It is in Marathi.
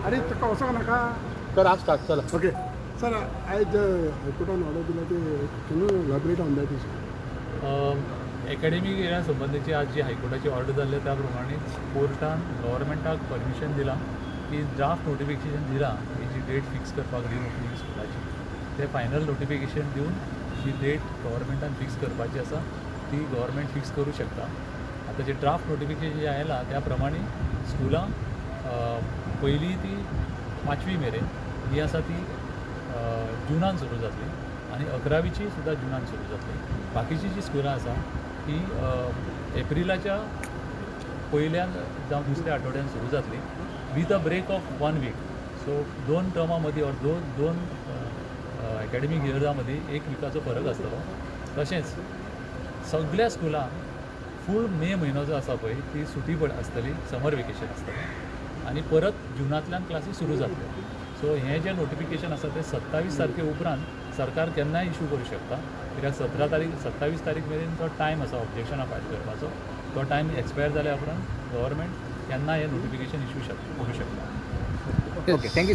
अरे तुका वचोंक नाका तर आज स्टार्ट चला. ओके सर आयज हायकोर्टान ऑर्डर दिला ते can you elaborate on that issue academic इयरा संबंधीची आज जी हायकोर्टाची ऑर्डर जाल्ली त्या प्रमाणे कोर्टान गव्हर्मेंटाक परमिशन दिलां की ड्राफ्ट नोटिफिकेशन दिलां की जी डेट फिक्स करपाक रिओपनिंग स्कुलाची ते फायनल नोटिफिकेशन दिवन जी डेट गव्हर्मेंटान फिक्स करपाची आसा ती गव्हर्मेंट फिक्स करू शकता. आतां जे ड्राफ्ट नोटिफिकेशन जे आयलां त्या प्रमाणे स्कुलां पयली ती 5वी मेरेन ही आसा ती जुनान सुरू जातली आनी 11वीची सुद्दां जुनान सुरू जातली. बाकीची जी स्कुलां आसा ती एप्रिलाच्या पयल्यान जावं दुसऱ्या आठवड्यान सुरू जातली with a break of 1 week. So 2 टर्मा मदीं ऑर दोन एकाडेमीक इयर्सा मदीं 1 विकाचो फरक आसतलो. तशेंच सगळ्या स्कुलांक फूल मे म्हयनो जो आसा पळय ती सुटी आसतली, समर वेकेशन आसतलें आनी परत जुनांतल्यान क्लासी सुरू जातल्यो. सो हें जें नोटिफिकेशन आसा तें 27 तारखे उपरांत सरकार केन्नाय इशू करूं शकता. कित्याक 27 तारीख मेरेन तो टायम आसा ऑब्जेक्शनां फायल करपाचो. तो टायम एक्सपायर जाल्या उपरांत गव्हर्मेंट केन्ना हें नोटिफिकेशन इशू करूं शकता. Okay thank you.